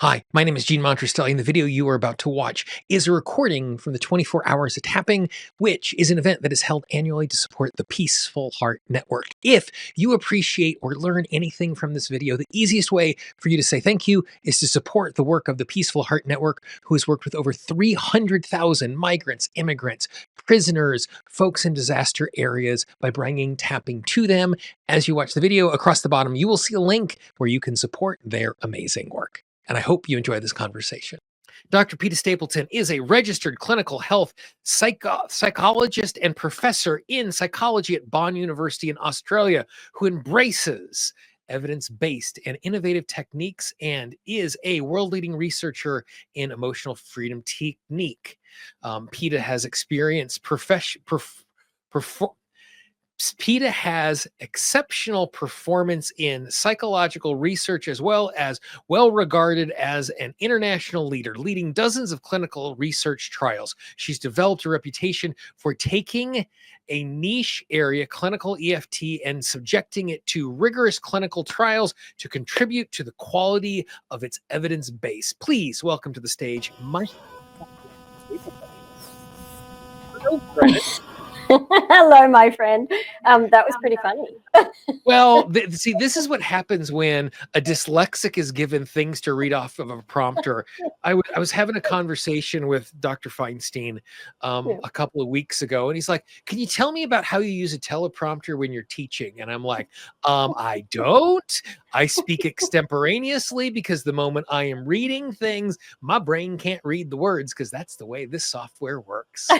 Hi, my name is Gene Monterastelli, and the video you are about to watch is a recording from the 24 Hours of Tapping, which is an event that is held annually to support the Peaceful Heart Network. If you appreciate or learn anything from this video, the easiest way for you to say thank you is to support the work of the Peaceful Heart Network, who has worked with over 300,000 migrants, immigrants, prisoners, folks in disaster areas by bringing tapping to them. As you watch the video, across the bottom, you will see a link where you can support their amazing work. And I hope you enjoy this conversation. Dr. Peta Stapleton is a registered clinical health psychologist and professor in psychology at Bond University in Australia, who embraces evidence-based and innovative techniques and is a world-leading researcher in emotional freedom technique. Peta has PETA has exceptional performance in psychological research, as well as well-regarded as an international leader, leading dozens of clinical research trials. She's developed a reputation for taking a niche area, clinical EFT, and subjecting it to rigorous clinical trials to contribute to the quality of its evidence base. Please welcome to the stage, my Hello, my friend. That was pretty funny. Well, see, this is what happens when a dyslexic is given things to read off of a prompter. I was having a conversation with Dr. Feinstein a couple of weeks ago, and he's like, "Can you tell me about how you use a teleprompter when you're teaching?" And I'm like, "I don't. I speak extemporaneously because the moment I am reading things, my brain can't read the words because that's the way this software works."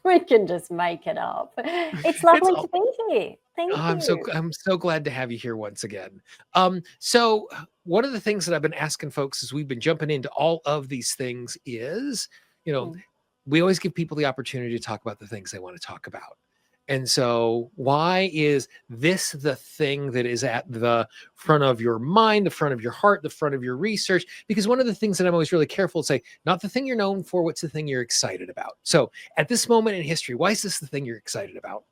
We can just make it up. It's lovely to be here. Thank you. I'm so glad to have you here once again. So one of the things that I've been asking folks as we've been jumping into all of these things is, we always give people the opportunity to talk about the things they want to talk about. And so why is this the thing that is at the front of your mind, the front of your heart, the front of your research? Because one of the things that I'm always really careful to say, not the thing you're known for, what's the thing you're excited about? So at this moment in history, why is this the thing you're excited about?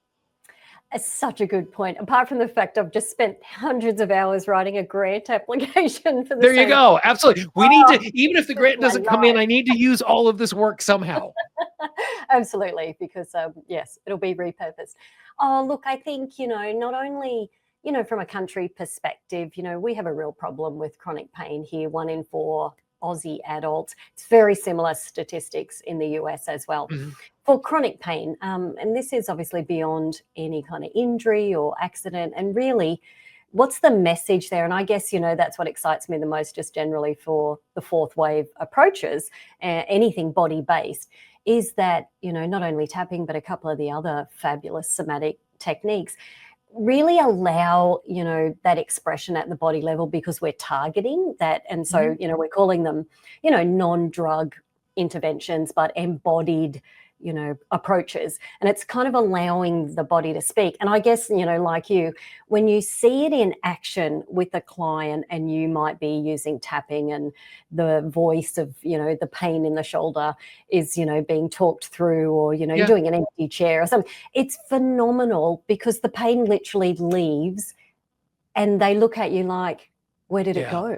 It's such a good point. Apart from the fact I've just spent hundreds of hours writing a grant application for the There you same go. Absolutely. We need to, even if the grant doesn't come in, life. I need to use all of this work somehow. Absolutely, because yes, it'll be repurposed. Oh, look, I think, not only, from a country perspective, we have a real problem with chronic pain here. 1 in 4 Aussie adults. It's very similar statistics in the US as well. Mm-hmm. For chronic pain, and this is obviously beyond any kind of injury or accident, and really, what's the message there? And I guess, that's what excites me the most, just generally for the fourth wave approaches, anything body-based, is that, not only tapping, but a couple of the other fabulous somatic techniques really allow, that expression at the body level, because we're targeting that. And so, we're calling them, non-drug interventions, but embodied approaches, and it's kind of allowing the body to speak. And I guess, like you, when you see it in action with a client, and you might be using tapping, and the voice of, the pain in the shoulder is, being talked through, or, you're doing an empty chair or something, it's phenomenal, because the pain literally leaves and they look at you like, where did it go?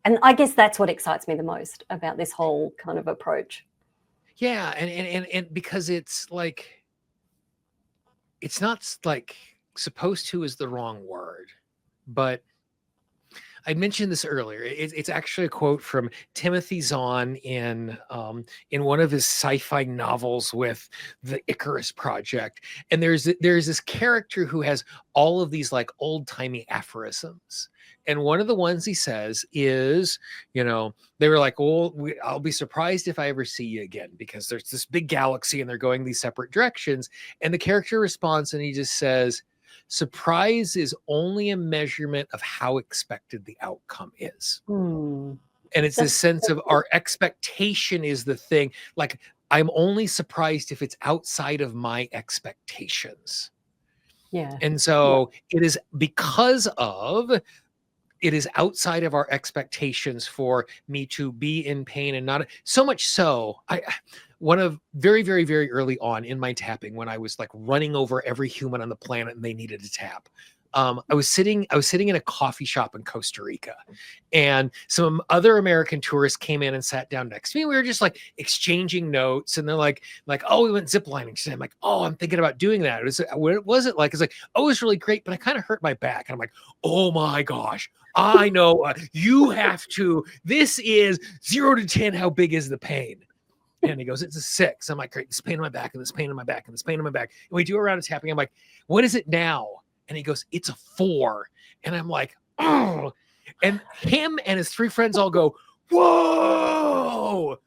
And I guess that's what excites me the most about this whole kind of approach. Yeah, and because it's like, it's not like supposed to is the wrong word, but I mentioned this earlier. It's actually a quote from Timothy Zahn in one of his sci-fi novels with the Icarus Project, and there's this character who has all of these like old-timey aphorisms. And one of the ones he says is, they were like, "Well, I'll be surprised if I ever see you again, because there's this big galaxy and they're going these separate directions." And the character responds and he just says, "Surprise is only a measurement of how expected the outcome is." And it's this sense of our expectation is the thing. Like, I'm only surprised if it's outside of my expectations. Yeah. And so it is because of it is outside of our expectations for me to be in pain, and not so much so. One of very, very, very early on in my tapping, when I was like running over every human on the planet and they needed to tap, I was sitting in a coffee shop in Costa Rica, and some other American tourists came in and sat down next to me. We were just like exchanging notes, and they're like, oh, we went ziplining today. I'm like, oh, I'm thinking about doing that. What was it like? It's like, oh, it was really great, but I kind of hurt my back. And I'm like, oh my gosh, I know, you have to. This is 0 to 10. How big is the pain? And he goes, it's a 6. I'm like, great, this pain in my back, and this pain in my back, and this pain in my back. And we do a round of tapping. I'm like, what is it now? And he goes, it's a 4. And I'm like, oh. And him and his 3 friends all go, whoa.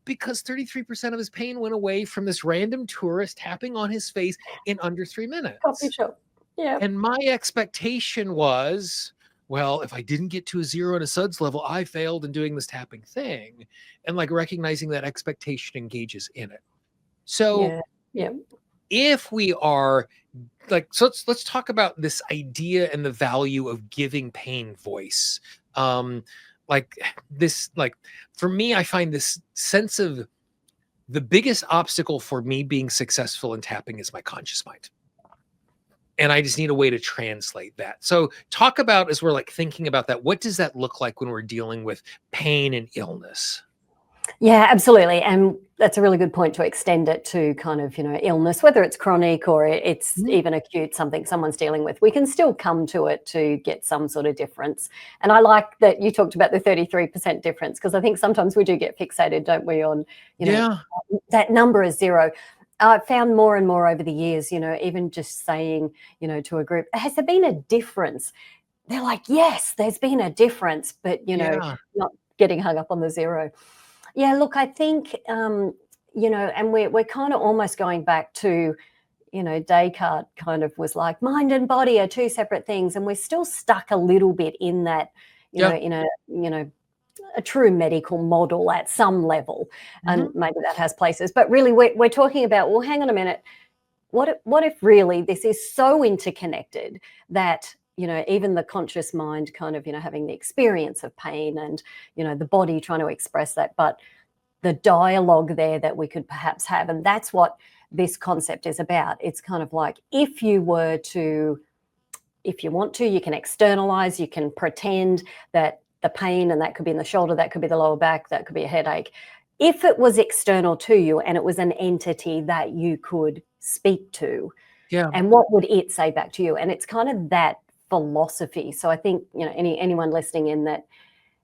Because 33% of his pain went away from this random tourist tapping on his face in under 3 minutes. Coffee shop. Yeah. And my expectation was, well, if I didn't get to a 0 and a suds level, I failed in doing this tapping thing. And like recognizing that expectation engages in it. So if we are like, so let's talk about this idea and the value of giving pain voice. Like this, like for me, I find this sense of the biggest obstacle for me being successful in tapping is my conscious mind. And I just need a way to translate that. So talk about, as we're like thinking about that, what does that look like when we're dealing with pain and illness? Yeah, absolutely. And that's a really good point to extend it to kind of, illness, whether it's chronic or it's even acute, something someone's dealing with. We can still come to it to get some sort of difference. And I like that you talked about the 33% difference, because I think sometimes we do get fixated, don't we, on, that number is 0. I've found more and more over the years, even just saying, to a group, has there been a difference? They're like, yes, there's been a difference, but, not getting hung up on the 0. Yeah, look, I think, and we're kind of almost going back to, Descartes kind of was like, mind and body are 2 separate things. And we're still stuck a little bit in that, in a true medical model at some level. And maybe that has places. But really, we're talking about, well, hang on a minute. What if really this is so interconnected that, even the conscious mind kind of, having the experience of pain and, the body trying to express that, but the dialogue there that we could perhaps have. And that's what this concept is about. It's kind of like, if you want to, you can externalize, you can pretend that the pain, and that could be in the shoulder, that could be the lower back, that could be a headache. If it was external to you and it was an entity that you could speak to, and what would it say back to you? And it's kind of that philosophy. So I think, anyone listening in that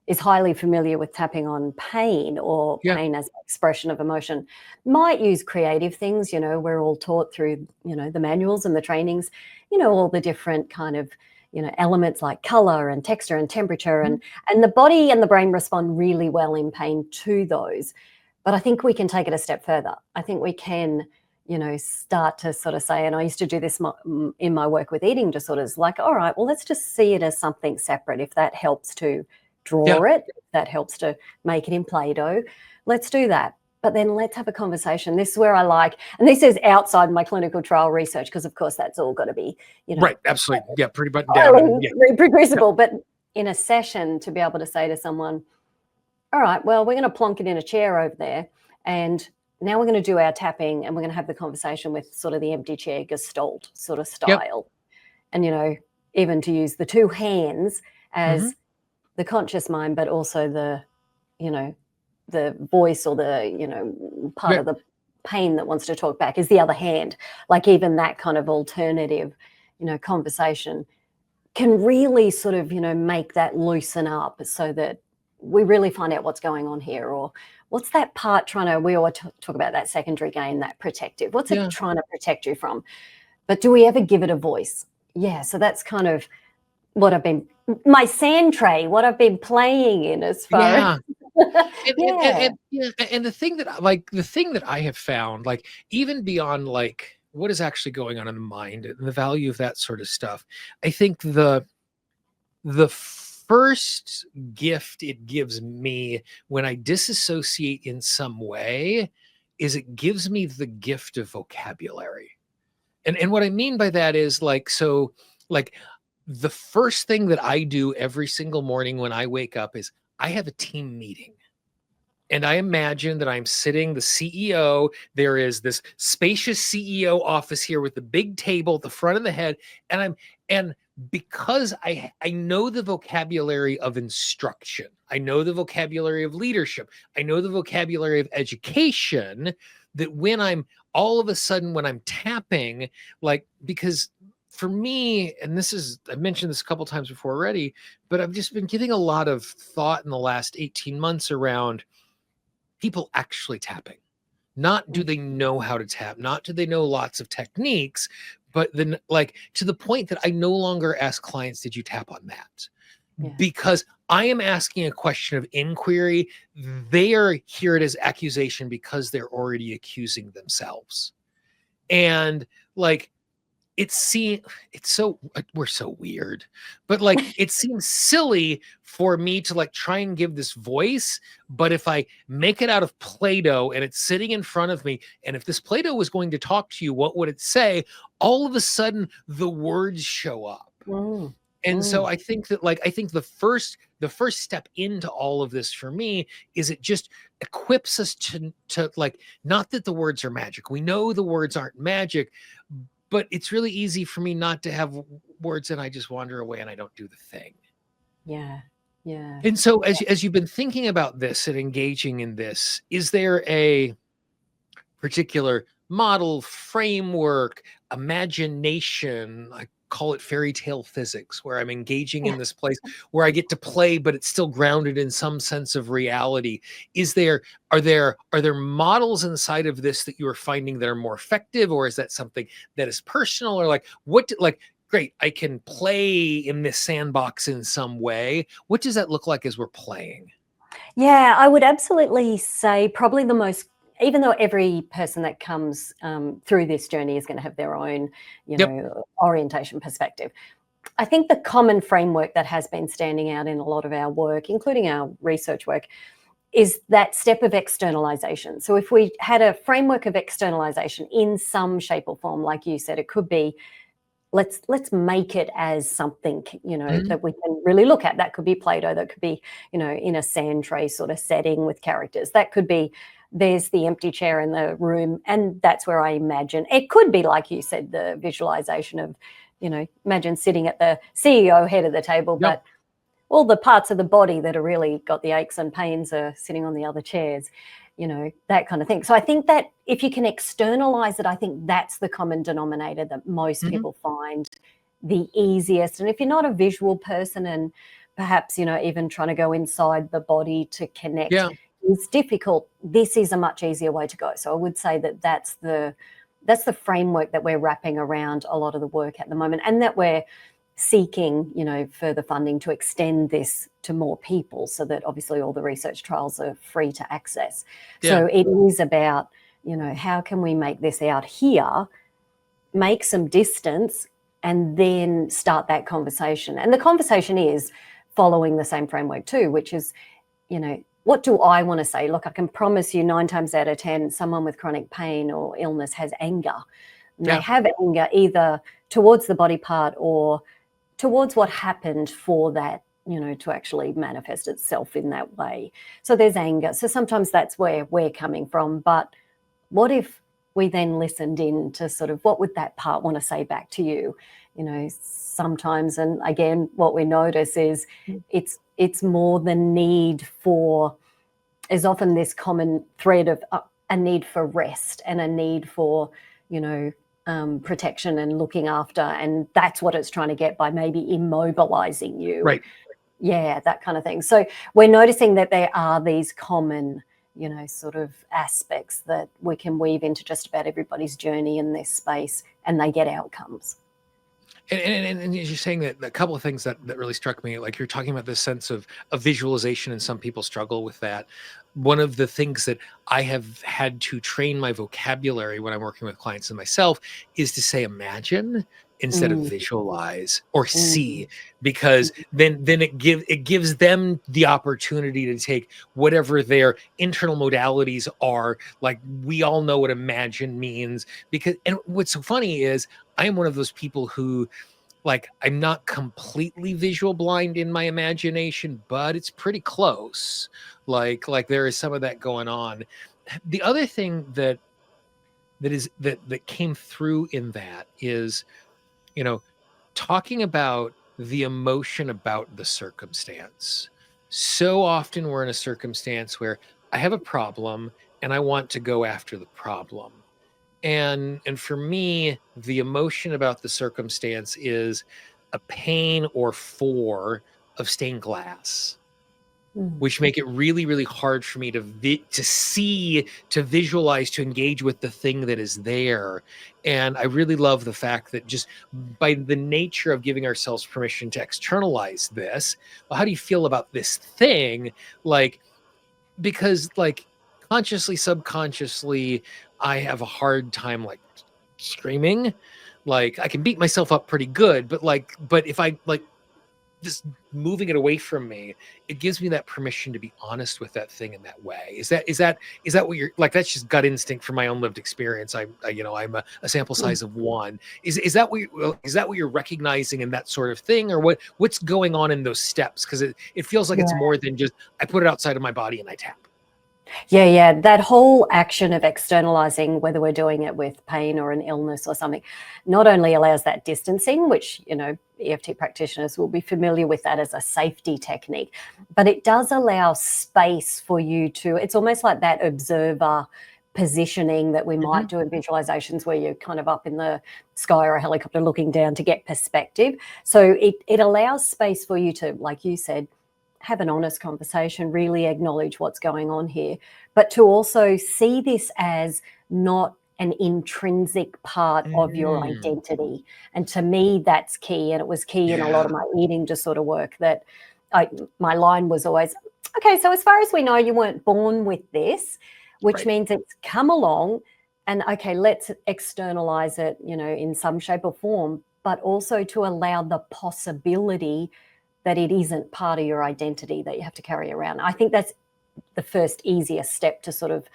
is highly familiar with tapping on pain or pain as an expression of emotion might use creative things. We're all taught through, the manuals and the trainings, all the different kind of, elements like color and texture and temperature, and the body and the brain respond really well in pain to those. But I think we can take it a step further. I think we can, start to sort of say, and I used to do this in my work with eating disorders, like, all right, well, let's just see it as something separate. If that helps to draw it, if that helps to make it in Play-Doh, let's do that. But then let's have a conversation. This is where I like, and this is outside my clinical trial research, because of course that's all got to be, right, absolutely, pretty buttoned down, reproducible. But in a session, to be able to say to someone, all right, well, we're going to plonk it in a chair over there, and now we're going to do our tapping, and we're going to have the conversation with sort of the empty chair gestalt sort of style. And, even to use the 2 hands as the conscious mind, but also the, the voice or the, part of the pain that wants to talk back is the other hand. Like even that kind of alternative, conversation can really sort of, make that loosen up so that we really find out what's going on here, or what's that part we always talk about that secondary gain, that protective. What's it trying to protect you from? But do we ever give it a voice? Yeah, so that's kind of what I've been, my sand tray, what I've been playing in as far as. And the thing that I have found, like even beyond like what is actually going on in the mind and the value of that sort of stuff, I think the first gift it gives me when I disassociate in some way is it gives me the gift of vocabulary. And what I mean by that is like the first thing that I do every single morning when I wake up is I have a team meeting. and I imagine that I'm sitting, the CEO, there is this spacious CEO office here with the big table at the front of the head, and because I know the vocabulary of instruction, I know the vocabulary of leadership, I know the vocabulary of education, that when I'm all of a sudden when I'm tapping, like, because for me, and this is, I've mentioned this a couple times before already, but I've just been giving a lot of thought in the last 18 months around people actually tapping. Not do they know how to tap, not do they know lots of techniques, but then, like, to the point that I no longer ask clients, did you tap on that? Yeah. Because I am asking a question of inquiry. They are hear it as accusation because they're already accusing themselves. And like, it's so, we're so weird, but like it seems silly for me to like try and give this voice, but if I make it out of Play-Doh and it's sitting in front of me, and if this Play-Doh was going to talk to you, what would it say? All of a sudden the words show up. Mm. And so Mm. I think that, like, I think the first step into all of this for me is it just equips us to like, not that the words are magic. We know the words aren't magic, but it's really easy for me not to have words and I just wander away and I don't do the thing. Yeah. Yeah. And so as you've been thinking about this and engaging in this, is there a particular model, framework, imagination, I call it fairy tale physics, where I'm engaging in this place where I get to play, but it's still grounded in some sense of reality? Are there models inside of this that you are finding that are more effective, or is that something that is personal, or like great, I can play in this sandbox in some way. What does that look like as we're playing? Yeah, I would absolutely say probably the most, even though every person that comes through this journey is going to have their own, Yep. orientation perspective. I think the common framework that has been standing out in a lot of our work, including our research work, is that step of externalization. So if we had a framework of externalization in some shape or form, like you said, it could be, let's make it as something, that we can really look at. That could be Play-Doh, that could be, in a sand tray sort of setting with characters. That could be, there's the empty chair in the room, and that's where I imagine. It could be, like you said, the visualization of, imagine sitting at the CEO head of the table, Yep. but all the parts of the body that are really got the aches and pains are sitting on the other chairs, that kind of thing. So I think that if you can externalize it, I think that's the common denominator that most people find the easiest. And if you're not a visual person, and perhaps, even trying to go inside the body to connect Yeah. is difficult, this is a much easier way to go. So I would say that that's the framework that we're wrapping around a lot of the work at the moment, and that we're seeking, further funding to extend this to more people, so that obviously all the research trials are free to access. Yeah. So it is about, how can we make this out here, make some distance, and then start that conversation. And the conversation is following the same framework too, which is, what do I want to say? Look, I can promise you 9 times out of 10, someone with chronic pain or illness has anger. And Yeah. they have anger either towards the body part or towards what happened for that, to actually manifest itself in that way. So there's anger. So sometimes that's where we're coming from. But what if we then listened in to sort of, what would that part want to say back to you? Sometimes, and again, what we notice is it's more the need for, is often this common thread of a need for rest and a need for, protection and looking after, and that's what it's trying to get by maybe immobilizing you. Right. Yeah, that kind of thing. So we're noticing that there are these common, sort of aspects that we can weave into just about everybody's journey in this space, and they get outcomes. And you're saying that a couple of things that really struck me, like you're talking about this sense of visualization, and some people struggle with that. One of the things that I have had to train my vocabulary when I'm working with clients and myself is to say imagine instead of Mm, visualize or mm, see, because then it gives them the opportunity to take whatever their internal modalities are. Like, we all know what imagine means, because, and what's so funny is I am one of those people who, like I'm not completely visual blind in my imagination, but it's pretty close. Like there is some of that going on. The other thing that came through in that is, you know, talking about the emotion about the circumstance. So often we're in a circumstance where I have a problem and I want to go after the problem. And for me, the emotion about the circumstance is a pain or four of stained glass, Mm. which make it really, really hard for me to see, to visualize, to engage with the thing that is there. And I really love the fact that just by the nature of giving ourselves permission to externalize this, well, how do you feel about this thing? Like, because like consciously, subconsciously, I have a hard time like screaming. Like I can beat myself up pretty good, but if I like just moving it away from me, it gives me that permission to be honest with that thing in that way. Is that what you're like? That's just gut instinct from my own lived experience. I'm a sample Mm. size of one. Is that what you're recognizing in that sort of thing, or what's going on in those steps? Because it feels like it's Yeah. more than just I put it outside of my body and I tap. Yeah, yeah. That whole action of externalizing, whether we're doing it with pain or an illness or something, not only allows that distancing, which, EFT practitioners will be familiar with that as a safety technique, but it does allow space for you to, it's almost like that observer positioning that we might Mhm. do in visualizations where you're kind of up in the sky or a helicopter looking down to get perspective. So it allows space for you to, like you said, have an honest conversation, really acknowledge what's going on here, but to also see this as not an intrinsic part of your Mm, identity. And to me, that's key. And it was key in a lot yeah, of my eating disorder work that my line was always, okay, so as far as we know, you weren't born with this, which right. means it's come along and okay, let's externalize it, in some shape or form, but also to allow the possibility that it isn't part of your identity that you have to carry around. I think that's the first easiest step to sort of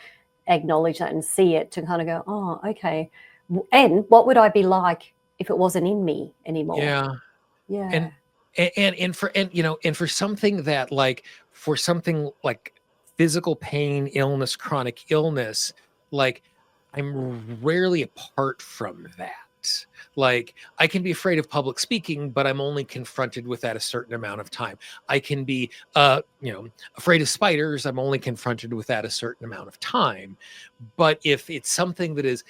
acknowledge that and see it, to kind of go, oh, okay. And what would I be like if it wasn't in me anymore? Yeah. Yeah. And and for something that like for something like physical pain, illness, chronic illness, like I'm rarely apart from that. Like I can be afraid of public speaking, but I'm only confronted with that a certain amount of time. I can be afraid of spiders, I'm only confronted with that a certain amount of time. But if it's something that is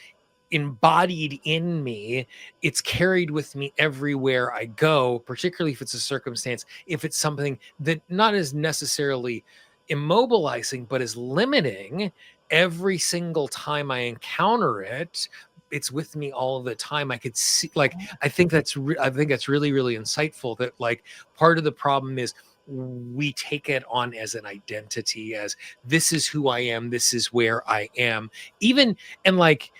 embodied in me, it's carried with me everywhere I go, particularly if it's a circumstance, if it's something that not is necessarily immobilizing, but is limiting. Every single time I encounter it, it's with me all the time. I could see, like, I think that's really, really insightful that, like, part of the problem is we take it on as an identity, as this is who I am, this is where I am. Even, and like,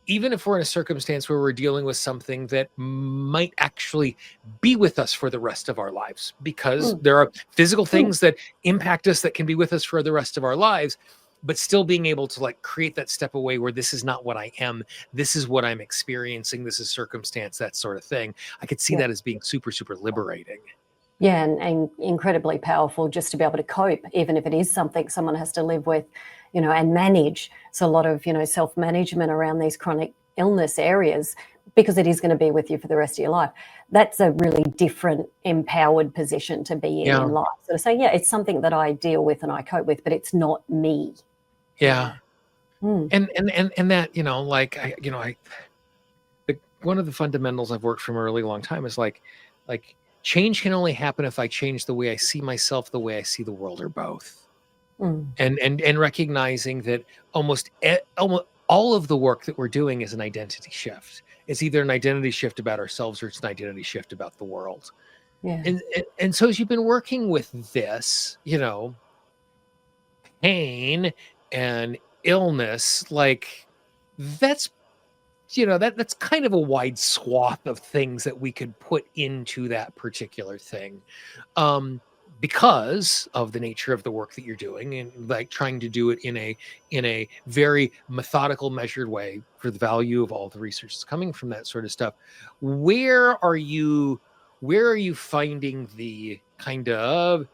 even if we're in a circumstance where we're dealing with something that might actually be with us for the rest of our lives, because Mm. there are physical Mm. things that impact us that can be with us for the rest of our lives, but still being able to like create that step away where this is not what I am, this is what I'm experiencing, this is circumstance, that sort of thing. I could see Yeah. that as being super, super liberating. Yeah, and incredibly powerful just to be able to cope, even if it is something someone has to live with, and manage. So a lot of, self-management around these chronic illness areas, because it is going to be with you for the rest of your life. That's a really different, empowered position to be in Yeah. life. So to say, yeah, it's something that I deal with and I cope with, but it's not me. Yeah. Yeah. Mm. And that, like one of the fundamentals I've worked from a really long time is like change can only happen if I change the way I see myself, the way I see the world, or both. Mm. And recognizing that almost all of the work that we're doing is an identity shift. It's either an identity shift about ourselves or it's an identity shift about the world. Yeah. And so as you've been working with this, pain and illness, like that's that's kind of a wide swath of things that we could put into that particular thing. um because of the nature of the work that you're doing, and like trying to do it in a very methodical, measured way for the value of all the research that's coming from that sort of stuff. Where are you finding the kind of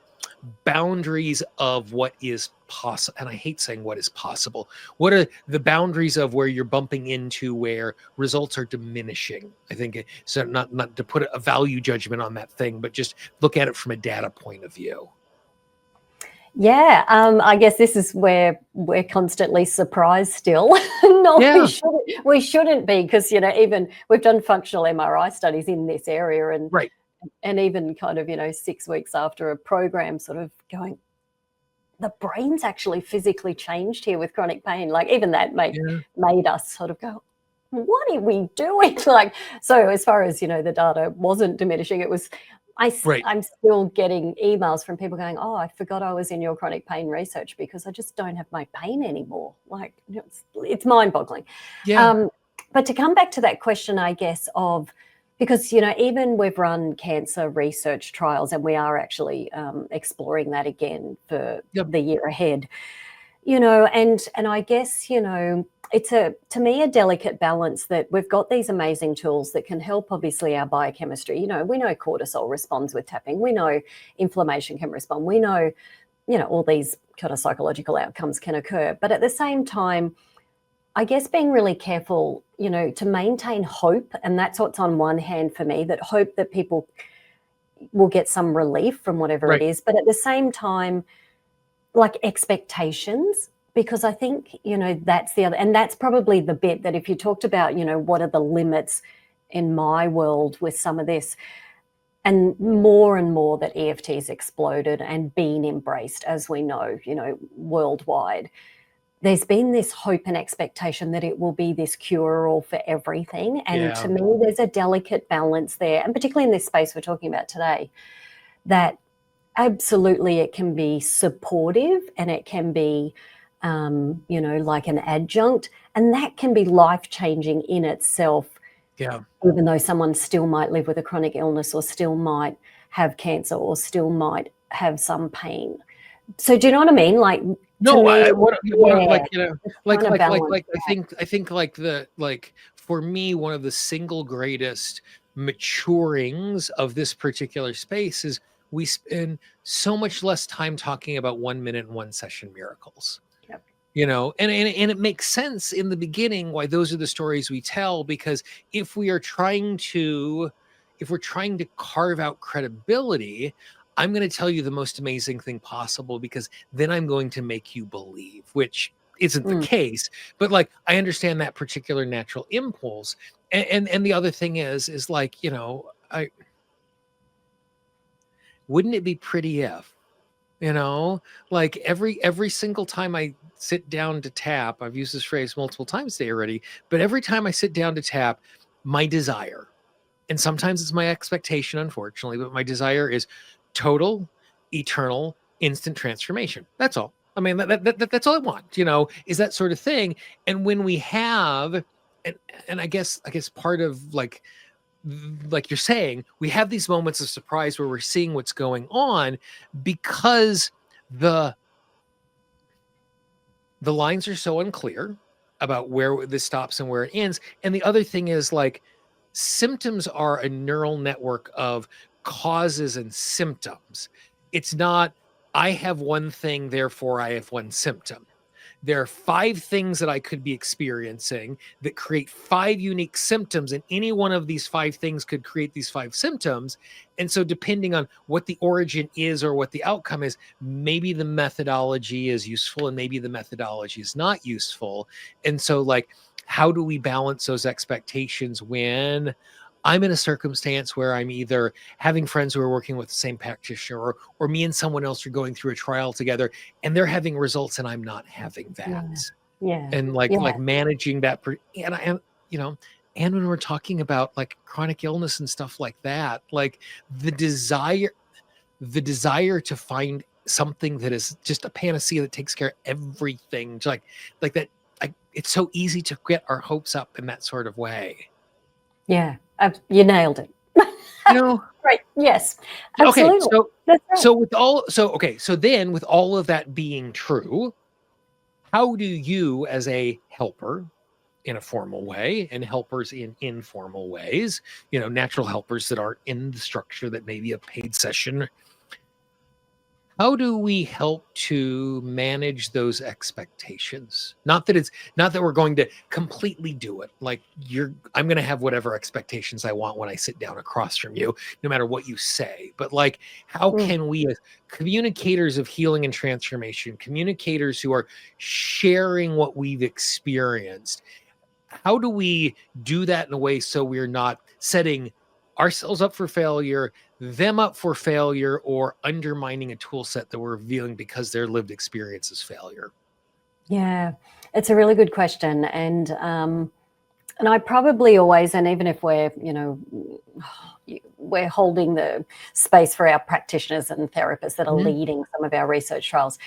boundaries of what is possible? And I hate saying what is possible. What are the boundaries of where you're bumping into where results are diminishing? I think so. Not to put a value judgment on that thing, but just look at it from a data point of view. Yeah, I guess this is where we're constantly surprised still. No, Yeah. We shouldn't be, because, even we've done functional MRI studies in this area, Right. and even kind of, 6 weeks after a program, sort of going, the brain's actually physically changed here with chronic pain. Like, even that Yeah. made us sort of go, what are we doing? Like, so as far as, the data wasn't diminishing, it was, Right. I'm still getting emails from people going, oh, I forgot I was in your chronic pain research because I just don't have my pain anymore. Like, it's mind boggling. Yeah. But to come back to that question, I guess, of, because, even we've run cancer research trials, and we are actually exploring that again for Yep. the year ahead, and I guess, it's to me, a delicate balance, that we've got these amazing tools that can help, obviously, our biochemistry. We know cortisol responds with tapping. We know inflammation can respond. We know, all these kind of psychological outcomes can occur. But at the same time, I guess being really careful, to maintain hope. And that's what's on one hand for me, that hope that people will get some relief from whatever it Right. is. But at the same time, like, expectations, because I think, that's the other, and that's probably the bit that, if you talked about, what are the limits in my world with some of this, and more that EFT's exploded and been embraced, as we know, worldwide. There's been this hope and expectation that it will be this cure-all for everything. And to Yeah. me, there's a delicate balance there, and particularly in this space we're talking about today, that absolutely it can be supportive, and it can be, like an adjunct, and that can be life-changing in itself, Yeah. even though someone still might live with a chronic illness, or still might have cancer, or still might have some pain. So do you know what I mean? Like, to No, me, what yeah, like, it's like trying to balance I think like for me, one of the single greatest maturings of this particular space is we spend so much less time talking about 1 minute and one session miracles. Yep. And it makes sense in the beginning why those are the stories we tell, because if we are trying to if we're trying to carve out credibility, I'm going to tell you the most amazing thing possible, because then I'm going to make you believe, which isn't the Mm. case. But like, I understand that particular natural impulse. And the other thing is like, I wouldn't it be pretty if, like every single time I sit down to tap, I've used this phrase multiple times today already, but every time I sit down to tap, my desire, and sometimes it's my expectation, unfortunately, but my desire is total, eternal, instant transformation. That's all. I mean, that's all I want, is that sort of thing. And when we have, and I guess part of like you're saying, we have these moments of surprise where we're seeing what's going on, because the the lines are so unclear about where this stops and where it ends. And the other thing is, like, symptoms are a neural network of causes and symptoms. It's not, I have one thing, therefore I have one symptom. There are 5 things that I could be experiencing that create 5 unique symptoms, and any one of these 5 things could create these 5 symptoms. And so, depending on what the origin is or what the outcome is, maybe the methodology is useful and maybe the methodology is not useful. And so, like, how do we balance those expectations when I'm in a circumstance where I'm either having friends who are working with the same practitioner, or me and someone else are going through a trial together, and they're having results and I'm not having Yeah. that. Yeah. And Yeah. like managing that you know, and when we're talking about like chronic illness and stuff like that, like the desire the desire to find something that is just a panacea that takes care of everything, like that, it's so easy to get our hopes up in that sort of way. Yeah. You nailed it. You know? Right. Yes, Okay, absolutely. That's right. so then with all of that being true, how do you as a helper in a formal way and helpers in informal ways, natural helpers that aren't in the structure that may be a paid session, how do we help to manage those expectations? Not that we're going to completely do it. Like I'm going to have whatever expectations I want when I sit down across from you, no matter what you say. But like, how Mm. can we, as communicators of healing and transformation, communicators who are sharing what we've experienced, how do we do that in a way so we're not setting ourselves up for failure, them up for failure, or undermining a tool set that we're revealing because their lived experience is failure? Yeah, it's a really good question, and I probably always, and even if we're, we're holding the space for our practitioners and therapists that are Mhm. leading some of our research trials,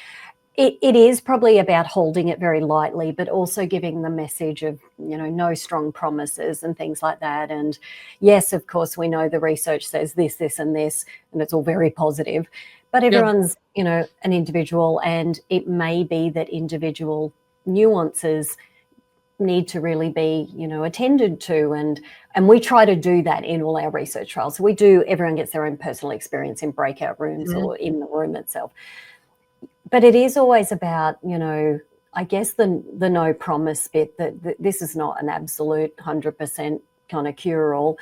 it is probably about holding it very lightly, but also giving the message of, no strong promises and things like that. And yes, of course, we know the research says this, and this, and it's all very positive, but Yeah. everyone's, an individual, and it may be that individual nuances need to really be, attended to. And we try to do that in all our research trials. So everyone gets their own personal experience in breakout rooms Mhm. or in the room itself. But it is always about, I guess the no promise bit, that this is not an absolute 100% kind of cure all,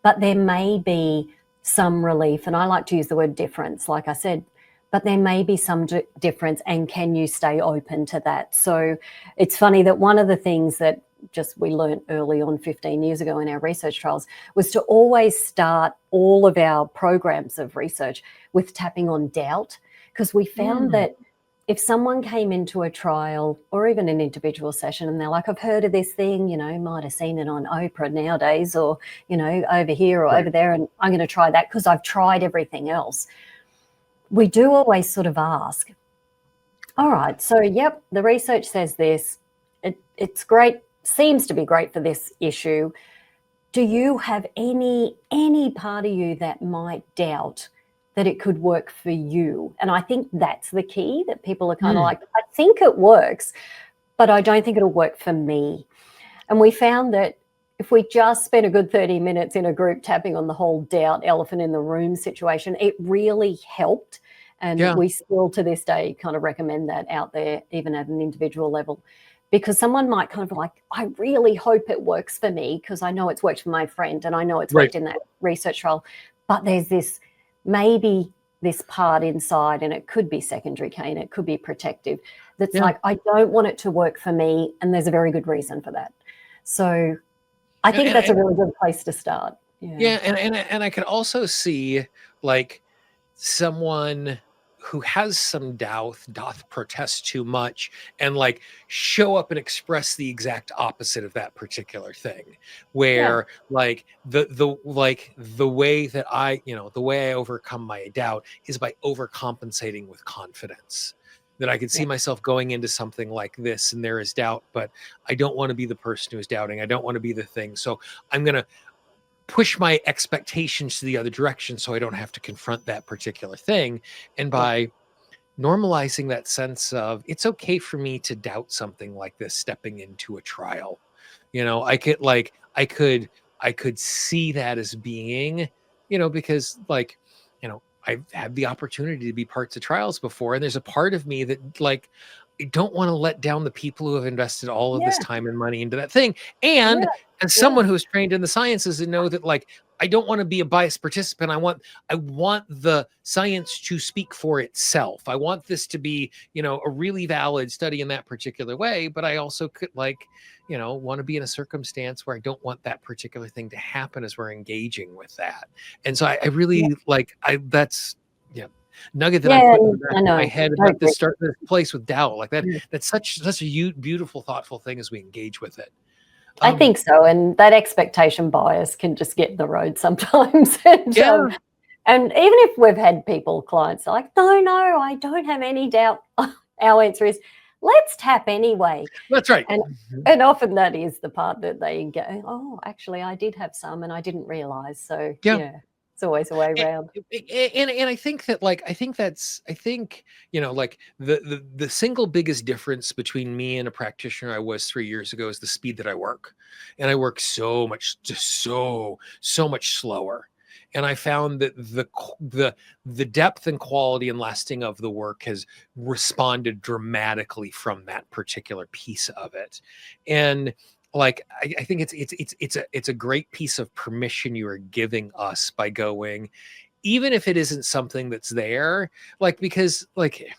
but there may be some relief. And I like to use the word difference, like I said, but there may be some difference, and can you stay open to that? So it's funny that one of the things that just we learned early on 15 years ago in our research trials was to always start all of our programs of research with tapping on doubt, because we found Mm. that if someone came into a trial or even an individual session and they're like, I've heard of this thing, might have seen it on Oprah nowadays, or, over here or Right. over there, and I'm going to try that because I've tried everything else. We do always sort of ask, all right, so yep, the research says this. It's great, seems to be great for this issue. Do you have any part of you that might doubt that it could work for you? And I think that's the key, that people are kind of Mm. like, I think it works, but I don't think it'll work for me. And we found that if we just spent a good 30 minutes in a group tapping on the whole doubt elephant in the room situation, it really helped. And Yeah. we still to this day kind of recommend that out there, even at an individual level, because someone might kind of like, I really hope it works for me because I know it's worked for my friend and I know it's Right. worked in that research trial. But there's this, maybe this part inside, and it could be secondary cane, it could be protective, that's Yeah. like, I don't want it to work for me. And there's a very good reason for that. So I And, think and, that's a and really good place to start. Yeah. yeah, and I could also see like someone who has some doubt doth protest too much and like show up and express the exact opposite of that particular thing, Yeah. where like the way that the way I overcome my doubt is by overcompensating with confidence. That I could Yeah. see myself going into something like this and there is doubt, but I don't want to be the person who is doubting. I don't want to be the thing, so I'm going to push my expectations to the other direction so I don't have to confront that particular thing. And Yeah. by normalizing that sense of it's okay for me to doubt something like this stepping into a trial. I could see that as being, because I've had the opportunity to be parts of trials before, and there's a part of me that I don't want to let down the people who have invested all of this Yeah. time and money into that thing. Yeah. And as Yeah. someone who is trained in the sciences and know that I don't want to be a biased participant. I want the science to speak for itself. I want this to be, a really valid study in that particular way, but I also could want to be in a circumstance where I don't want that particular thing to happen as we're engaging with that. And so I Yeah. really that's nugget that I'm Yeah. putting in the back I of my know. head I about agree. this place with doubt like that. Yeah. That's such a beautiful, thoughtful thing as we engage with it. I Um, think so. And that expectation bias can just get in the road sometimes. And yeah, and even if we've had clients like, no, I don't have any doubt. Our answer is, let's tap anyway. That's right. And and often that is the part that they go, oh, actually, I did have some and I didn't realize. So Yeah. yeah, it's always a way around. And I think that, like, I think, like, the single biggest difference between me and a practitioner I was 3 years ago is the speed that I work. And I work so much, just so much slower. And I found that the depth and quality and lasting of the work has responded dramatically from that particular piece of it. And like, I think it's a great piece of permission you are giving us by going, even if it isn't something that's there, like, because, like,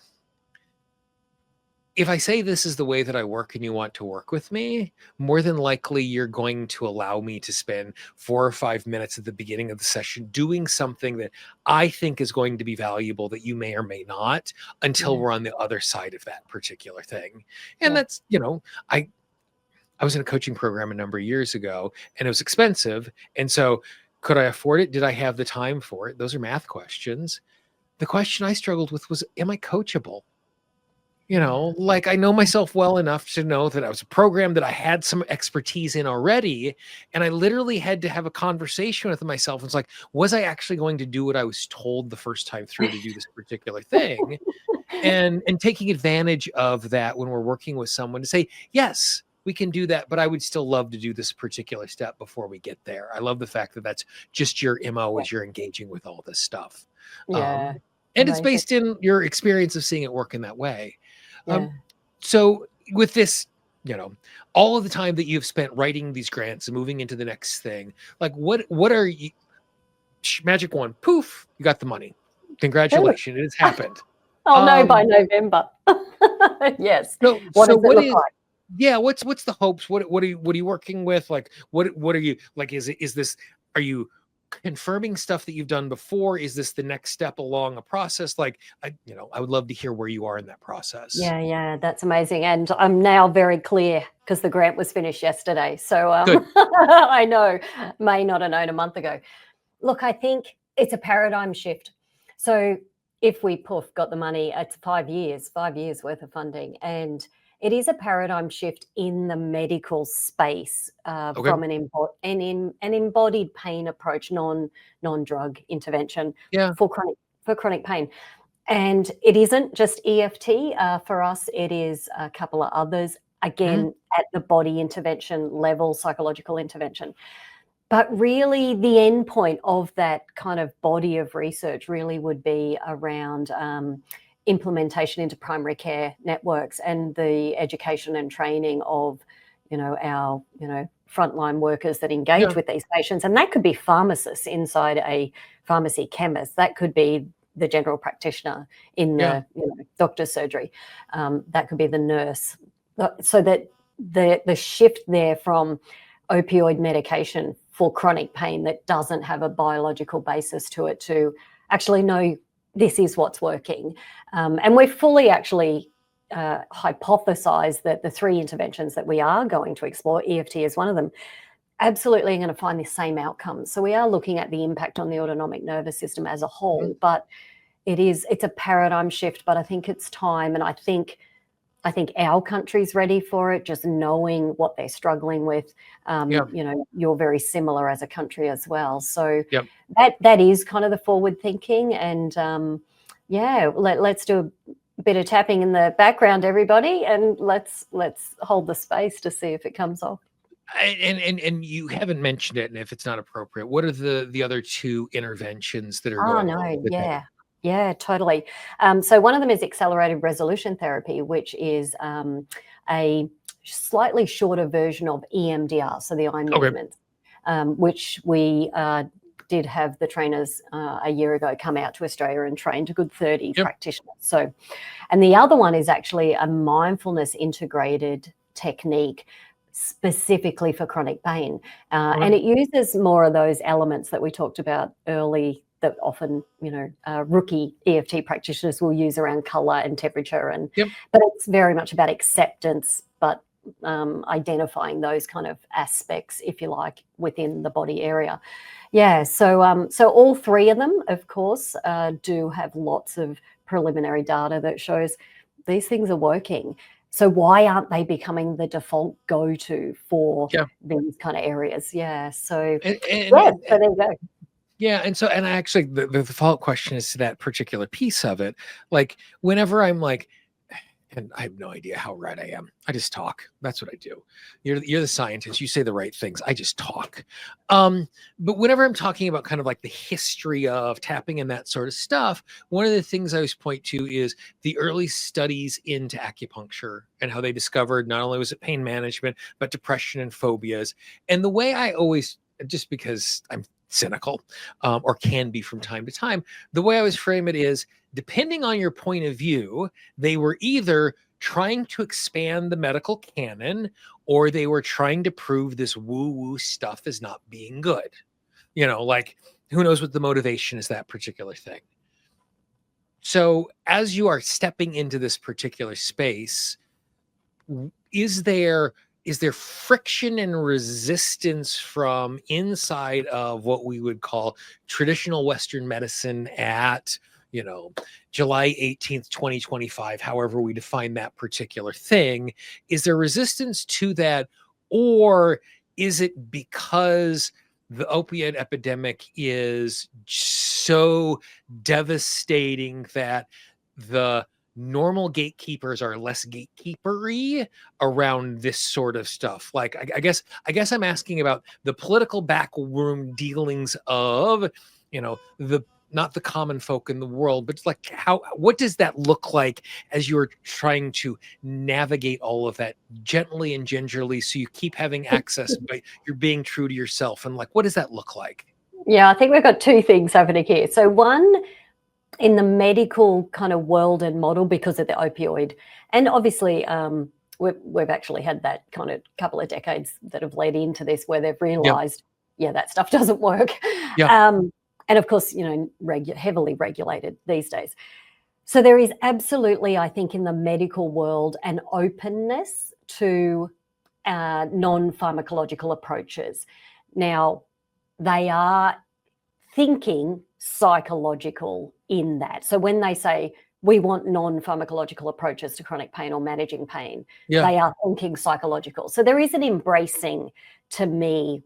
if I say this is the way that I work and you want to work with me, more than likely you're going to allow me to spend 4 or 5 minutes at the beginning of the session doing something that I think is going to be valuable that you may or may not, until Yeah. we're on the other side of that particular thing. And Yeah. that's, I was in a coaching program a number of years ago, and it was expensive. And so, could I afford it? Did I have the time for it? Those are math questions. The question I struggled with was, am I coachable? Like, I know myself well enough to know that I was a program that I had some expertise in already. And I literally had to have a conversation with myself. It's like, was I actually going to do what I was told the first time through to do this particular thing? And taking advantage of that when we're working with someone to say, yes, we can do that, but I would still love to do this particular step before we get there. I love the fact that that's just your MO as you're engaging with all this stuff. Yeah. And it's Amazing. based in your experience of seeing it work in that way. Yeah. So with this, all of the time that you've spent writing these grants and moving into the next thing, like, what are you, magic wand, poof, you got the money. Congratulations, it has happened. I'll know by November. Yes. So, What so does it what look is, like? yeah, what's the hopes? What are you working with? Like, what are you, like, is this, are you confirming stuff that you've done before? Is this the next step along a process? Like, I would love to hear where you are in that process. Yeah, that's amazing. And I'm now very clear because the grant was finished yesterday. So Good. I know, may not have known a month ago. Look, I think it's a paradigm shift. So if we got the money, it's 5 years worth of funding. And it is a paradigm shift in the medical space Okay. from an embodied pain approach, non-drug intervention Yeah. for chronic pain. And it isn't just EFT. For us, it is a couple of others, again, at the body intervention level, psychological intervention. But really, the end point of that kind of body of research really would be around implementation into primary care networks and the education and training of, our, frontline workers that engage with these patients. And that could be pharmacists inside a pharmacy chemist. That could be the general practitioner in the doctor's surgery. That could be the nurse. So that the shift there from opioid medication for chronic pain that doesn't have a biological basis to it, to actually know this is what's working. And we've fully actually hypothesized that the 3 interventions that we are going to explore, EFT is one of them, absolutely are going to find the same outcomes. So we are looking at the impact on the autonomic nervous system as a whole, but it's a paradigm shift, but I think it's time. And I think our country's ready for it, just knowing what they're struggling with. You're very similar as a country as well. So that is kind of the forward thinking. And let's do a bit of tapping in the background, everybody, and let's hold the space to see if it comes off. And you haven't mentioned it, and if it's not appropriate, what are the other 2 interventions that are going on with that? Yeah, totally. So one of them is accelerated resolution therapy, which is a slightly shorter version of EMDR, so the eye movements, which we did have the trainers a year ago come out to Australia and trained a good 30 practitioners. So, and the other one is actually a mindfulness integrated technique specifically for chronic pain. And it uses more of those elements that we talked about early that often, rookie EFT practitioners will use around color and temperature. But it's very much about acceptance, but identifying those kind of aspects, if you like, within the body area. Yeah, so all 3 of them, of course, do have lots of preliminary data that shows these things are working. So why aren't they becoming the default go-to for Yeah. these kind of areas? Yeah. So And, yeah, so there you go. yeah, and actually, the follow-up question is to that particular piece of it. Like, whenever I'm like, and I have no idea how right I am. I just talk. That's what I do. You're the scientist. You say the right things. I just talk. But whenever I'm talking about kind of like the history of tapping and that sort of stuff, one of the things I always point to is the early studies into acupuncture and how they discovered not only was it pain management, but depression and phobias. And the way I always, just because I'm cynical, or can be from time to time, the way I always frame it is, depending on your point of view, they were either trying to expand the medical canon or they were trying to prove this woo-woo stuff is not being good. Like, who knows what the motivation is, that particular thing. So as you are stepping into this particular space, is there friction and resistance from inside of what we would call traditional Western medicine at July 18th, 2025, however we define that particular thing? Is there resistance to that, or is it because the opioid epidemic is so devastating that the normal gatekeepers are less gatekeepery around this sort of stuff? Like, I guess I'm asking about the political backroom dealings of, the not the common folk in the world, but like what does that look like as you're trying to navigate all of that gently and gingerly so you keep having access, but you're being true to yourself? And like, what does that look like? Yeah, I think we've got two things happening here. So one, in the medical kind of world and model, because of the opioid, and obviously we've actually had that kind of couple of decades that have led into this where they've realized, yeah, that stuff doesn't work. Yeah. And of course, heavily regulated these days. So there is absolutely, I think, in the medical world, an openness to non-pharmacological approaches. Now, they are thinking psychological in that. So when they say we want non-pharmacological approaches to chronic pain or managing pain, they are thinking psychological. So there is an embracing, to me,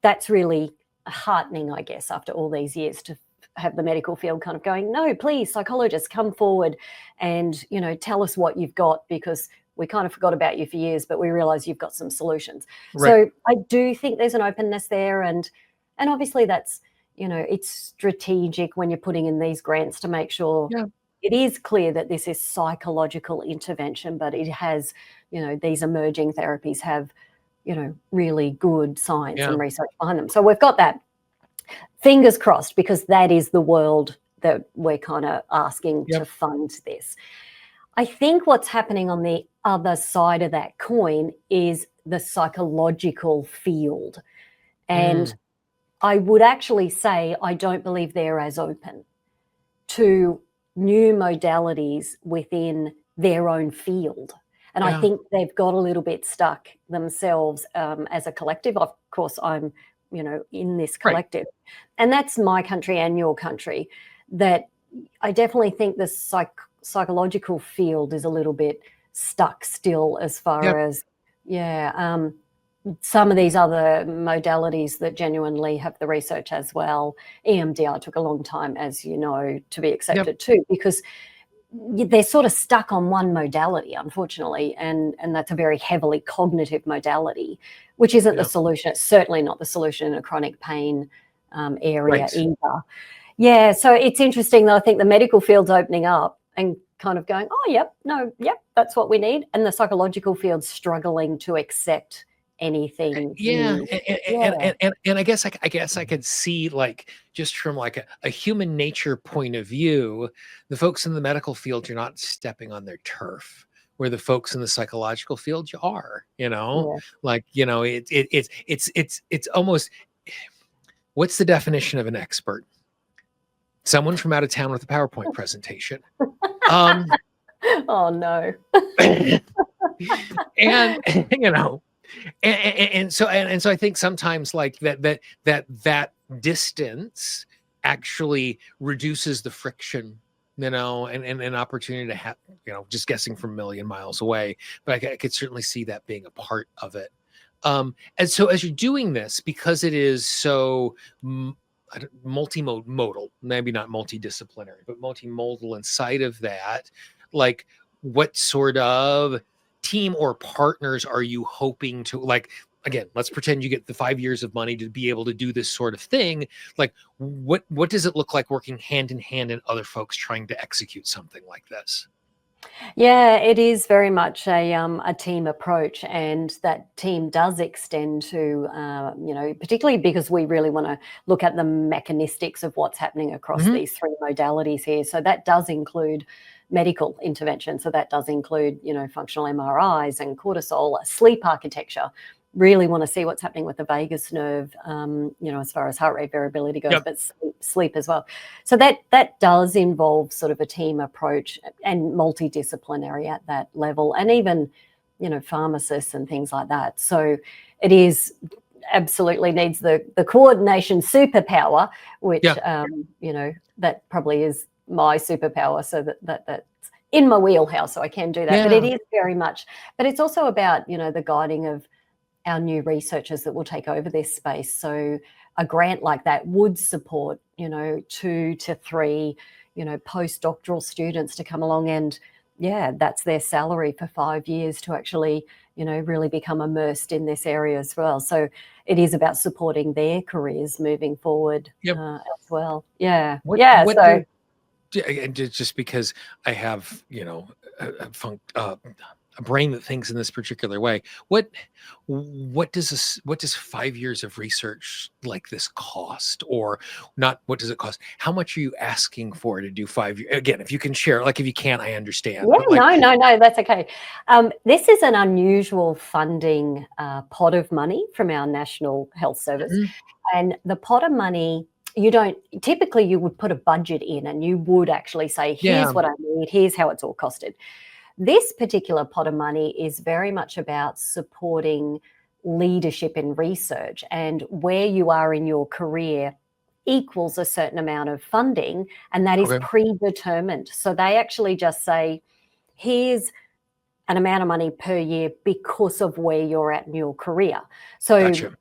that's really heartening, I guess, after all these years, to have the medical field kind of going, no, please, psychologists, come forward and, tell us what you've got, because we kind of forgot about you for years, but we realize you've got some solutions. Right. So I do think there's an openness there. And obviously that's, it's strategic when you're putting in these grants to make sure it is clear that this is psychological intervention, but it has, these emerging therapies have, really good science and research behind them. So we've got that. Fingers crossed, because that is the world that we're kind of asking to fund this. I think what's happening on the other side of that coin is the psychological field. And I would actually say I don't believe they're as open to new modalities within their own field. And I think they've got a little bit stuck themselves as a collective. Of course, I'm, in this collective. Right. And that's my country and your country, that I definitely think the psychological field is a little bit stuck still, as far as, some of these other modalities that genuinely have the research as well. EMDR took a long time, as you know, to be accepted too, because they're sort of stuck on one modality, unfortunately, and that's a very heavily cognitive modality, which isn't the solution. It's certainly not the solution in a chronic pain area either. Yeah, so it's interesting that I think the medical field's opening up and kind of going, that's what we need, and the psychological field's struggling to accept anything. And I guess I could see, like, just from like a human nature point of view, the folks in the medical field, you're not stepping on their turf, where the folks in the psychological field, you are. Like, it's almost, what's the definition of an expert? Someone from out of town with a PowerPoint presentation. Oh no. And And so I think sometimes, like, that distance actually reduces the friction and an opportunity to have, just guessing from a million miles away, but I could certainly see that being a part of it. And so as you're doing this, because it is so multimodal, maybe not multidisciplinary, but multimodal inside of that, like what sort of team or partners are you hoping to, like, again, let's pretend you get the 5 years of money to be able to do this sort of thing. Like what does it look like working hand in hand and other folks trying to execute something like this? Yeah, it is very much a team approach, and that team does extend to, particularly because we really want to look at the mechanistics of what's happening across Mhm. these three modalities here. So that does include medical intervention. So that does include, functional MRIs and cortisol, sleep architecture. Really want to see what's happening with the vagus nerve, as far as heart rate variability goes, Yep. but sleep as well. So that does involve sort of a team approach and multidisciplinary at that level, and even, pharmacists and things like that. So it is absolutely needs the coordination superpower, which, Yeah. that probably is my superpower. So that's in my wheelhouse, so I can do that. But it Yeah. is very much, but it's also about, the guiding of our new researchers that will take over this space. So a grant like that would support, 2 to 3, postdoctoral students to come along, and that's their salary for 5 years to actually, really become immersed in this area as well. So it is about supporting their careers moving forward, Yep. as well. Yeah. What Yeah. what So and just because I have, a brain that thinks in this particular way, what does 5 years of research like this cost? Or not, what does it cost? How much are you asking for to do 5 years? Again, if you can share, like if you can't, I understand. yeah, But like, no, that's okay. This is an unusual funding pot of money from our National Health Service. Mhm. And the pot of money, typically you would put a budget in and you would actually say, Yeah. here's what I need, here's how it's all costed. This particular pot of money is very much about supporting leadership in research, and where you are in your career equals a certain amount of funding, and that is Okay. predetermined. So they actually just say, here's an amount of money per year because of where you're at in your career. So Gotcha.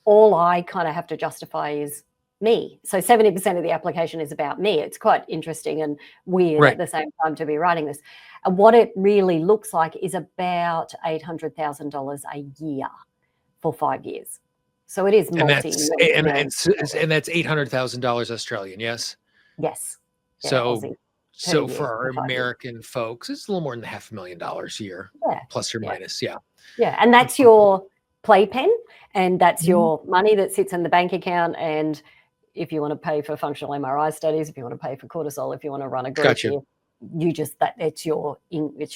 all I kind of have to justify is me. So 70% of the application is about me. It's quite interesting and weird at Right. the same time to be writing this. And what it really looks like is about $800,000 a year for 5 years. So it is And that's multi-million. and that's $800,000 Australian, yes? Yes. Yeah, So Aussie per so year for our for 5 years. American folks, it's a little more than $500,000 a year, Yeah. plus or Yeah. minus. Yeah. Yeah. And that's your playpen, and that's Mhm. your money that sits in the bank account. And if you want to pay for functional MRI studies, if you want to pay for cortisol, if you want to run a group Gotcha. here, you just it's your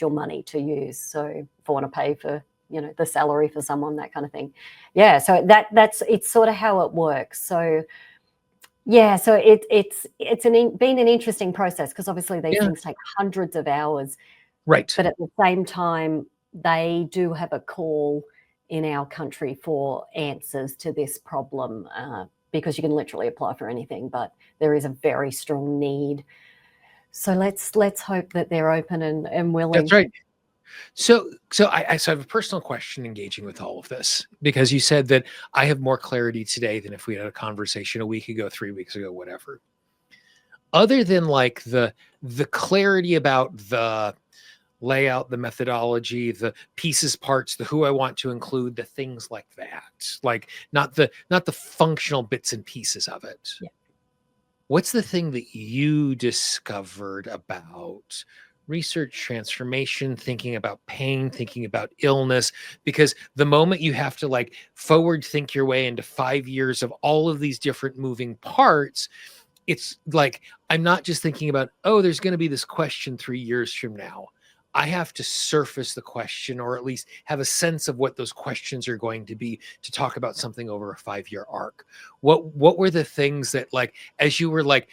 money to use. So if I want to pay for, the salary for someone, that kind of thing. Yeah. So it's sort of how it works. So yeah, so been an interesting process, because obviously these Yeah. things take hundreds of hours, Right. but at the same time, they do have a call in our country for answers to this problem, because you can literally apply for anything, but there is a very strong need. So let's hope that they're open and That's willing. right. So I have a personal question engaging with all of this, because you said that I have more clarity today than if we had a conversation a week ago, 3 weeks ago, whatever. Other than like the clarity about the layout, the methodology, the pieces, parts, the who I want to include, the things like that. Like not the functional bits and pieces of it. Yeah. What's the thing that you discovered about research transformation, thinking about pain, thinking about illness? Because the moment you have to like forward think your way into 5 years of all of these different moving parts, it's like I'm not just thinking about, oh, there's going to be this question 3 years from now. I have to surface the question, or at least have a sense of what those questions are going to be, to talk about something over a 5 year arc. What were the things that, like, as you were like,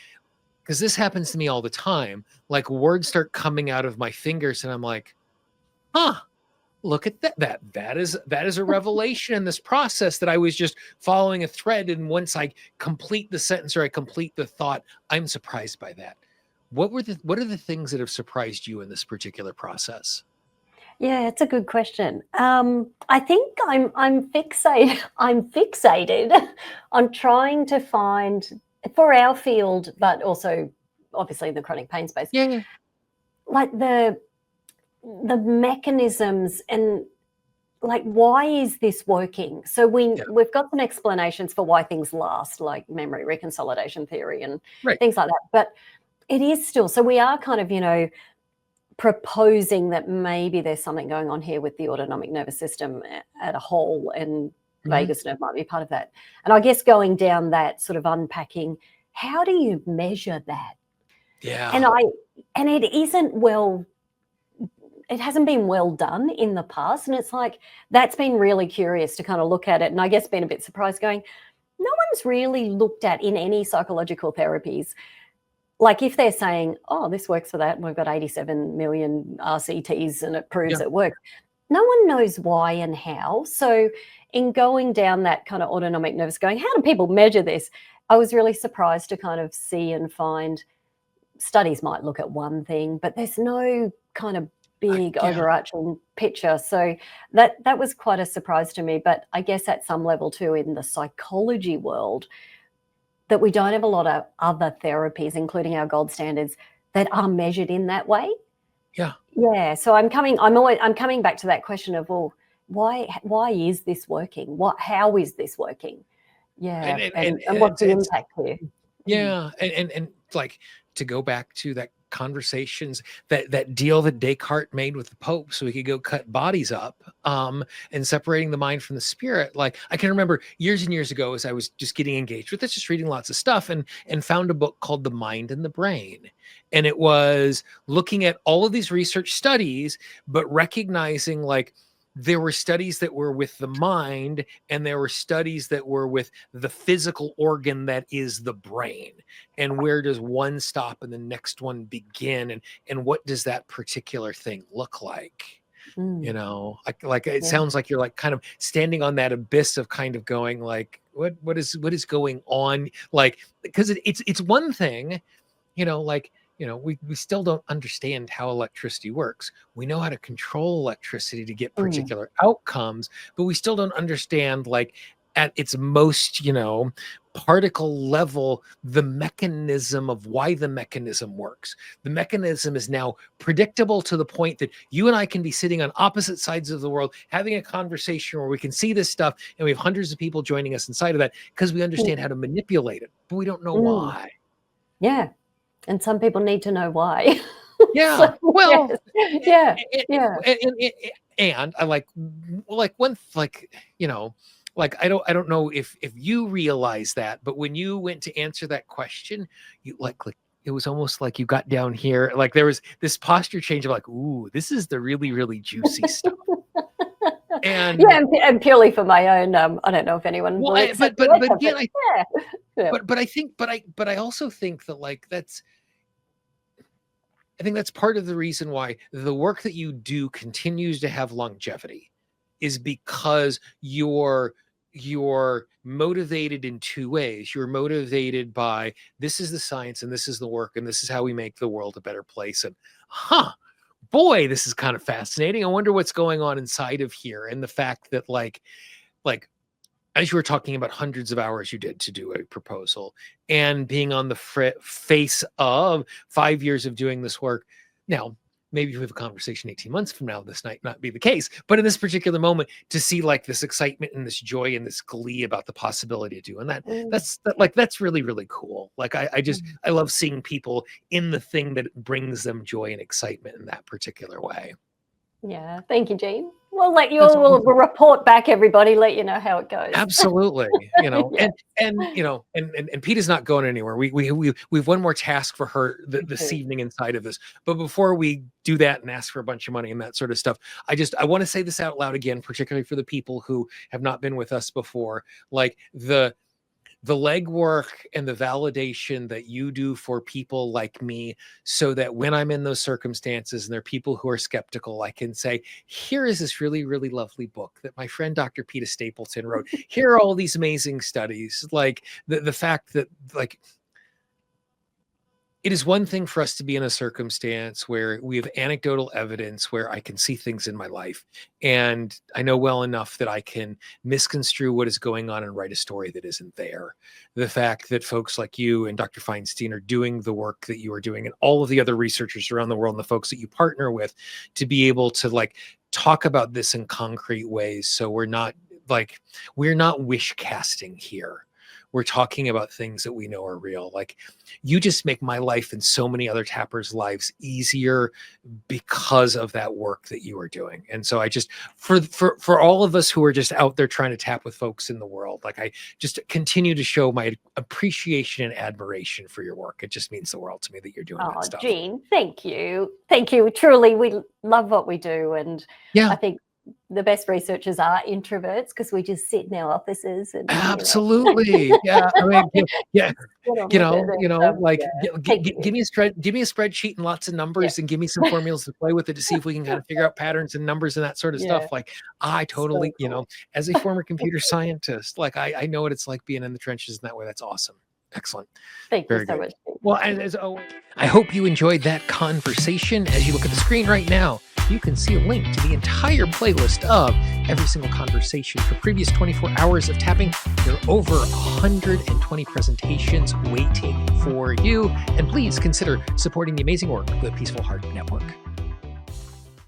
because this happens to me all the time, like words start coming out of my fingers and I'm like, huh, look at that is a revelation in this process that I was just following a thread. And once I complete the sentence or I complete the thought, I'm surprised by that. what are the things that have surprised you in this particular process? Yeah, it's a good question. I think I'm fixated. I'm fixated on trying to find for our field, but also obviously the chronic pain space, Yeah, yeah, like the mechanisms and like why is this working? So yeah. we've got some explanations for why things last, like memory reconsolidation theory and Right. things like that. But it is still so we are kind of proposing that maybe there's something going on here with the autonomic nervous system at a whole, and Hmm. vagus nerve might be part of that. And I guess going down that sort of unpacking, how do you measure that? And Yeah. I and it isn't well, it hasn't been well done in the past. And it's like that's been really curious to kind of look at it. And I guess been a bit surprised going, no one's really looked at in any psychological therapies like if they're saying, oh, this works for that, and we've got 87 million RCTs and it proves Yeah. it works, no one knows why and how. So, in going down that kind of autonomic nervous, going, how do people measure this? I was really surprised to kind of see and find studies might look at one thing, but there's no kind of big Yeah. overarching picture. So that was quite a surprise to me. But I guess at some level too, in the psychology world, that we don't have a lot of other therapies, including our gold standards, that are measured in that way. Yeah. Yeah, so I'm coming back to that question of, well, why is this working? How is this working? And Yeah, and and and, and and what's the it's impact here? Mm, yeah, and like to go back to that conversations that deal that Descartes made with the Pope, so he could go cut bodies up, and separating the mind from the spirit. Like I can remember years and years ago, as I was just getting engaged with this, just reading lots of stuff, and found a book called The Mind and the Brain, and it was looking at all of these research studies, but recognizing like there were studies that were with the mind and there were studies that were with the physical organ that is the brain, and where does one stop and the next one begin, and what does that particular thing look like, mm, like it yeah, sounds like you're like kind of standing on that abyss of kind of going like what is going on, like because it's one thing, like, we still don't understand how electricity works. We know how to control electricity to get mm, particular outcomes, but we still don't understand, like, at its most, particle level, the mechanism of why the mechanism works. The mechanism is now predictable to the point that you and I can be sitting on opposite sides of the world having a conversation where we can see this stuff and we have hundreds of people joining us inside of that because we mm, understand how to manipulate it, but we don't know mm, why. yeah, and some people need to know why. Yeah. So, Well, yes, yeah, yeah, and I like one like like I don't know if you realize that, but when you went to answer that question, you like it was almost like you got down here, like there was this posture change of like, ooh, this is the really really juicy stuff. yeah, And and purely for my own, I don't know if anyone well, will accept but the but answer, but again, yeah, yeah, but I think but I also think that like I think that's part of the reason why the work that you do continues to have longevity, is because you're motivated in two ways. You're motivated by this is the science and this is the work and this is how we make the world a better place. And boy, this is kind of fascinating. I wonder what's going on inside of here. And the fact that like as you were talking about hundreds of hours you did to do a proposal and being on the face of 5 years of doing this work. Now, maybe if we have a conversation 18 months from now, this might not be the case. But in this particular moment, to see like this excitement and this joy and this glee about the possibility of doing that, mm, that's really, really cool. Like mm. I love seeing people in the thing that brings them joy and excitement in that particular way. Yeah, thank you, Jean. That's We'll awesome. report back, everybody, let you know how it goes. Absolutely, Yeah, and Peta's not going anywhere. We've one more task for her we this do. evening inside of this. But before we do that and ask for a bunch of money and that sort of stuff, I want to say this out loud again, particularly for the people who have not been with us before. Like the legwork and the validation that you do for people like me, so that when I'm in those circumstances and there are people who are skeptical, I can say, here is this really, really lovely book that my friend Dr. Peta Stapleton wrote. Here are all these amazing studies. Like the fact that like it is one thing for us to be in a circumstance where we have anecdotal evidence where I can see things in my life, and I know well enough that I can misconstrue what is going on and write a story that isn't there. The fact that folks like you and Dr. Feinstein are doing the work that you are doing, and all of the other researchers around the world and the folks that you partner with, to be able to like talk about this in concrete ways. So we're not wish casting here. We're talking about things that we know are real. Like, you just make my life and so many other tappers' lives easier because of that work that you are doing. And so I just, for all of us who are just out there trying to tap with folks in the world, like, I just continue to show my appreciation and admiration for your work. It just means the world to me that you're doing Oh, that stuff. Jean, thank you. Thank you. Truly, we love what we do. And Yeah. I think the best researchers are introverts because we just sit in our offices and Absolutely. Yeah. I mean, yeah. get on You with know, it. you know, And, like, thank you. give me a spreadsheet and lots of numbers, and give me some formulas to play with it to see if we can kind of figure out patterns and numbers and that sort of Yeah. stuff. Like, I totally, So cool. as a former computer scientist, like, I know what it's like being in the trenches in that way. That's awesome. Excellent. Thank you Very so good. much. Well, as always, I hope you enjoyed that conversation. As you look at the screen right now, you can see a link to the entire playlist of every single conversation for previous 24 hours of tapping. There are over 120 presentations waiting for you. And please consider supporting the amazing work of the Peaceful Heart Network.